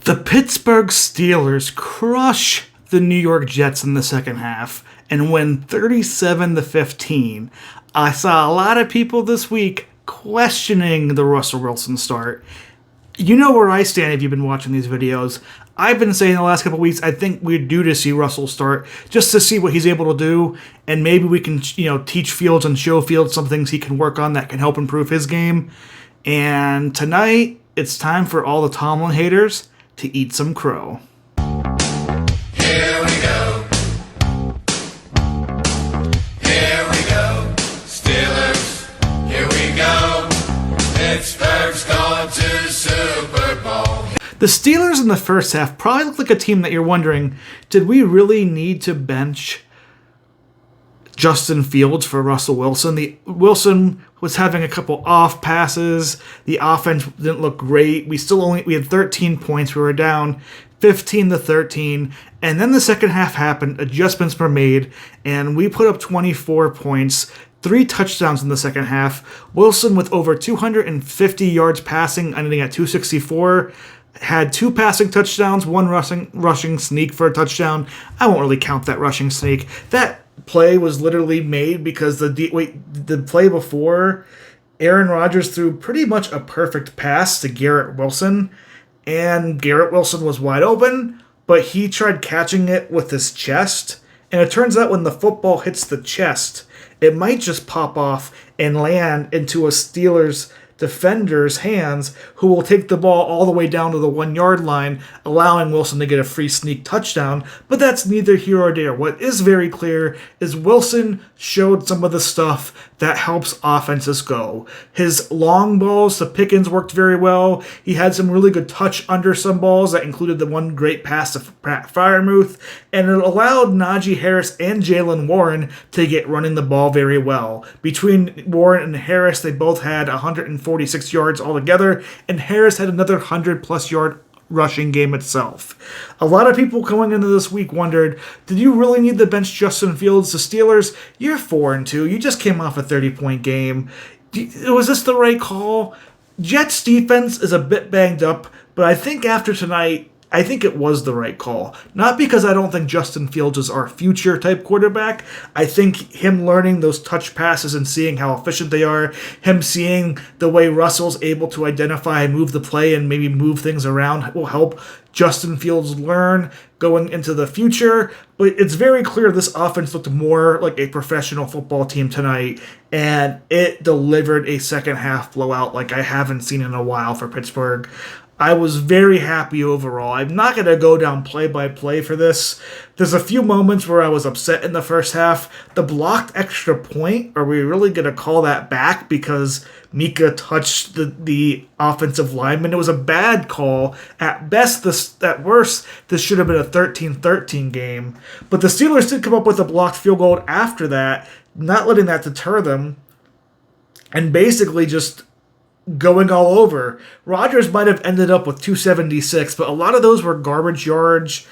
The Pittsburgh Steelers crush the New York Jets in the second half and win 37-15. I saw a lot of people this week questioning the Russell Wilson start. You know where I stand if you've been watching these videos. I've been saying the last couple of weeks, I think we're due to see Russell start just to see what he's able to do, and maybe we can, teach Fields and show Fields some things he can work on that can help improve his game. And tonight, it's time for all the Tomlin haters to eat some crow. Here we go. Here we go. Steelers, here we go. Pittsburgh's going to Super Bowl. The Steelers in the first half probably look like a team that you're wondering, did we really need to bench Justin Fields for Russell Wilson? Wilson was having a couple off passes. The offense didn't look great. We had 13 points. We were down 15-13. And then the second half happened. Adjustments were made, and we put up 24 points. 3 touchdowns in the second half. Wilson with over 250 yards passing, ending at 264. Had 2 passing touchdowns, 1 rushing sneak for a touchdown. I won't really count that rushing sneak. That play was literally made because the play before, Aaron Rodgers threw pretty much a perfect pass to Garrett Wilson, and Garrett Wilson was wide open, but he tried catching it with his chest, and it turns out when the football hits the chest, it might just pop off and land into a Steelers defender's hands, who will take the ball all the way down to the 1-yard line, allowing Wilson to get a free sneak touchdown. But that's neither here or there. What is very clear is Wilson showed some of the stuff that helps offenses go. His long balls to Pickens worked very well. He had some really good touch under some balls that included the one great pass to Pat Freiermuth, and it allowed Najee Harris and Jaylen Warren to get running the ball very well. Between Warren and Harris, they both had 146 yards altogether, and Harris had another 100-plus yard rushing game itself. A lot of people going into this week wondered, did you really need to bench Justin Fields? The Steelers, you're 4-2. You just came off a 30-point game. Was this the right call? Jets defense is a bit banged up, but I think after tonight, I think it was the right call. Not because I don't think Justin Fields is our future type quarterback. I think him learning those touch passes and seeing how efficient they are, him seeing the way Russell's able to identify and move the play and maybe move things around will help Justin Fields learn going into the future. But it's very clear this offense looked more like a professional football team tonight, and it delivered a second half blowout like I haven't seen in a while for Pittsburgh. I was very happy overall. I'm not going to go down play by play for this. There's a few moments where I was upset in the first half. The blocked extra point, are we really going to call that back because Mika touched the offensive lineman? It was a bad call. At best, at worst, this should have been a 13-13 game. But the Steelers did come up with a blocked field goal after that, not letting that deter them, and basically just going all over. Rodgers might have ended up with 276, but a lot of those were garbage yards,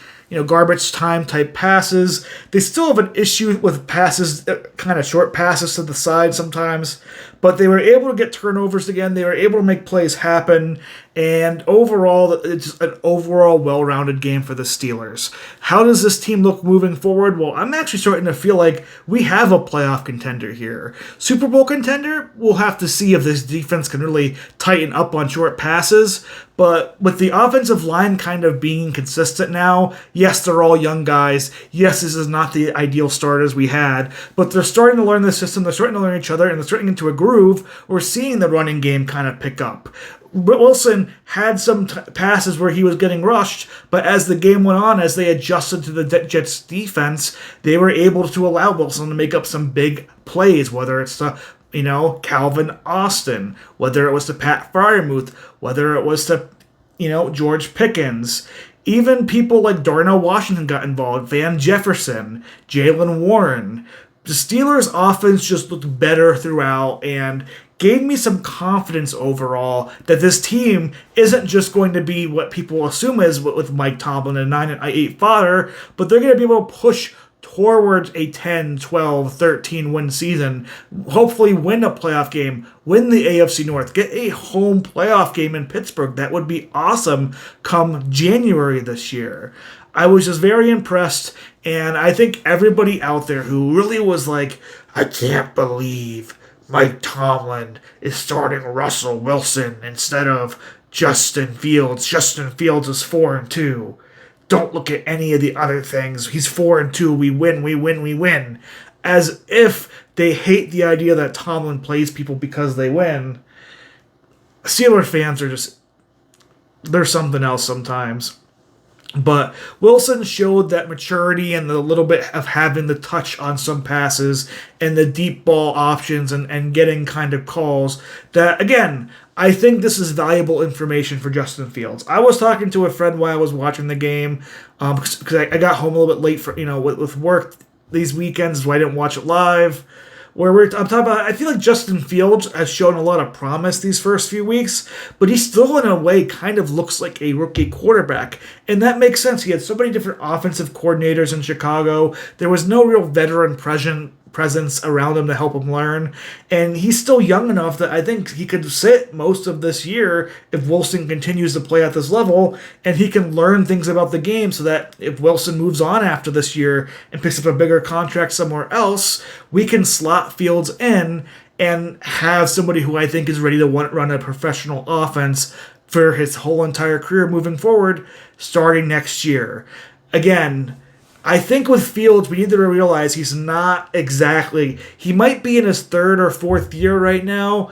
garbage time type passes. They still have an issue with passes, kind of short passes to the side sometimes, but they were able to get turnovers again. They were able to make plays happen, and overall, it's an overall well-rounded game for the Steelers. How does this team look moving forward? Well, I'm actually starting to feel like we have a playoff contender here. Super Bowl contender? We'll have to see if this defense can really tighten up on short passes, but with the offensive line kind of being consistent now, yes, they're all young guys. Yes, this is not the ideal starters we had, but they're starting to learn the system. They're starting to learn each other, and they're starting into a groove. We're seeing the running game kind of pick up. Wilson had some passes where he was getting rushed, but as the game went on, as they adjusted to the Jets defense, they were able to allow Wilson to make up some big plays, whether it's to Calvin Austin, whether it was to Pat Freiermuth, whether it was to, George Pickens. Even people like Darnell Washington got involved, Van Jefferson, Jaylen Warren. The Steelers' offense just looked better throughout and gave me some confidence overall that this team isn't just going to be what people assume is with Mike Tomlin and 9-8 fodder, but they're going to be able to push towards a 10, 12, 13 win season. Hopefully win a playoff game, win the AFC North, get a home playoff game in Pittsburgh. That would be awesome come January this year. I was just very impressed, and I think everybody out there who really was like, I can't believe Mike Tomlin is starting Russell Wilson instead of Justin Fields. Justin Fields is 4-2. Don't look at any of the other things. He's 4-2. We win, we win, we win. As if they hate the idea that Tomlin plays people because they win. Steelers fans are just, they're something else sometimes. But Wilson showed that maturity and the little bit of having the touch on some passes and the deep ball options and getting kind of calls that, again, I think this is valuable information for Justin Fields. I was talking to a friend while I was watching the game because I got home a little bit late for with work these weekends, so I didn't watch it live. I'm talking about, I feel like Justin Fields has shown a lot of promise these first few weeks, but he still, in a way, kind of looks like a rookie quarterback. And that makes sense. He had so many different offensive coordinators in Chicago. There was no real veteran presence around him to help him learn. And he's still young enough that I think he could sit most of this year if Wilson continues to play at this level, and he can learn things about the game so that if Wilson moves on after this year and picks up a bigger contract somewhere else, we can slot Fields in and have somebody who I think is ready to run a professional offense for his whole entire career moving forward, starting next year. Again, I think with Fields, we need to realize he's not exactly... He might be in his third or fourth year right now,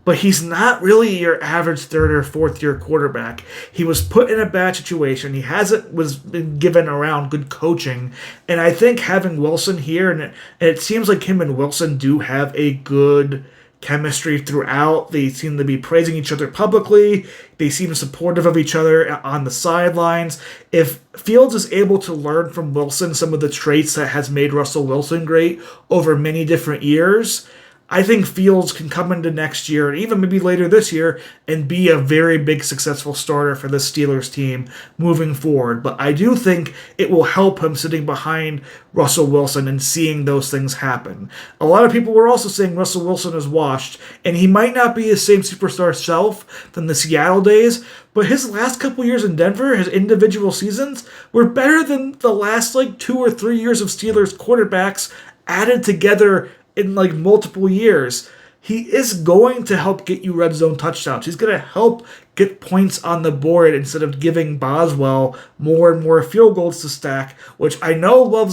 but he's not really your average third or fourth year quarterback. He was put in a bad situation. He been given around good coaching. And I think having Wilson here, and it seems like him and Wilson do have a good chemistry throughout. They seem to be praising each other publicly. They seem supportive of each other on the sidelines. If Fields is able to learn from Wilson some of the traits that has made Russell Wilson great over many different years, I think Fields can come into next year, and even maybe later this year, and be a very big successful starter for the Steelers team moving forward. But I do think it will help him sitting behind Russell Wilson and seeing those things happen. A lot of people were also saying Russell Wilson is washed, and he might not be his same superstar self than the Seattle days, but his last couple years in Denver, his individual seasons, were better than the last 2 or 3 years of Steelers quarterbacks added together in multiple years. He is going to help get you red zone touchdowns. He's going to help get points on the board instead of giving Boswell more and more field goals to stack, which I know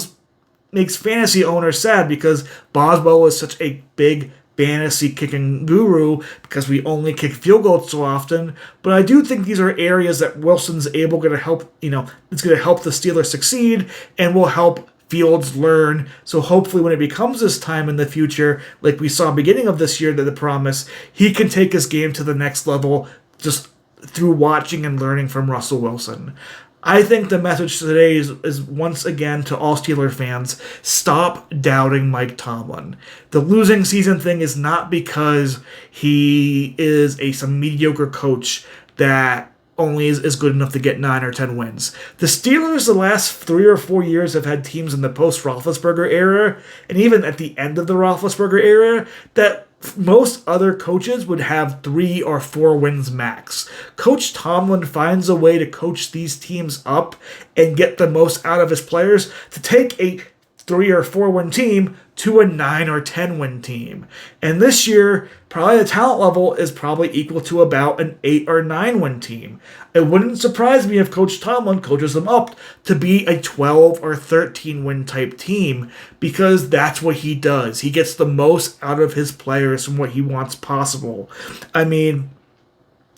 makes fantasy owners sad because Boswell is such a big fantasy kicking guru because we only kick field goals so often. But I do think these are areas that Wilson's going to help, it's going to help the Steelers succeed and will help Fields learn. So hopefully when it becomes this time in the future, like we saw beginning of this year, the promise, he can take his game to the next level just through watching and learning from Russell Wilson. I think the message today is once again to all Steelers fans, stop doubting Mike Tomlin. The losing season thing is not because he is some mediocre coach that only is good enough to get 9 or 10 wins. The Steelers the last 3 or 4 years have had teams in the post-Roethlisberger era, and even at the end of the Roethlisberger era, that most other coaches would have 3 or 4 wins max. Coach Tomlin finds a way to coach these teams up and get the most out of his players to take a 3 or 4 win team to a 9 or 10 win team. And this year, probably the talent level is probably equal to about an 8 or 9 win team. It wouldn't surprise me if Coach Tomlin coaches them up to be a 12 or 13 win type team because that's what he does. He gets the most out of his players from what he wants possible. I mean,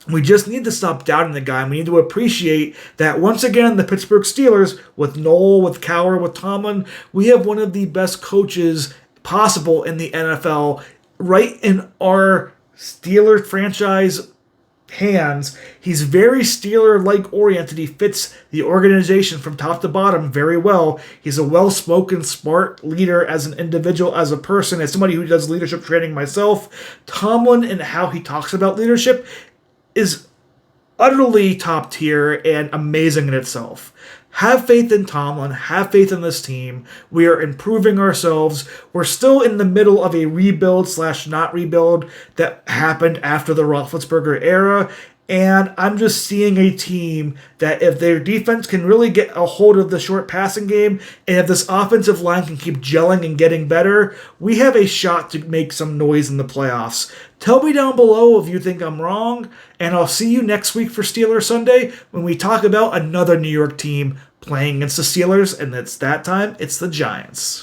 we just need to stop doubting the guy. We need to appreciate that once again, the Pittsburgh Steelers, with Noel, with Cowher, with Tomlin, we have one of the best coaches possible in the NFL right in our Steelers franchise hands. He's very Steeler-like oriented. He fits the organization from top to bottom very well. He's a well-spoken, smart leader as an individual, as a person, as somebody who does leadership training myself. Tomlin and how he talks about leadership is utterly top tier and amazing in itself. Have faith in Tomlin. Have faith in this team. We are improving ourselves. We're still in the middle of a rebuild slash not rebuild that happened after the Roethlisberger era. And I'm just seeing a team that if their defense can really get a hold of the short passing game, and if this offensive line can keep gelling and getting better, we have a shot to make some noise in the playoffs. Tell me down below if you think I'm wrong, and I'll see you next week for Steelers Sunday when we talk about another New York team playing against the Steelers, and it's that time, it's the Giants.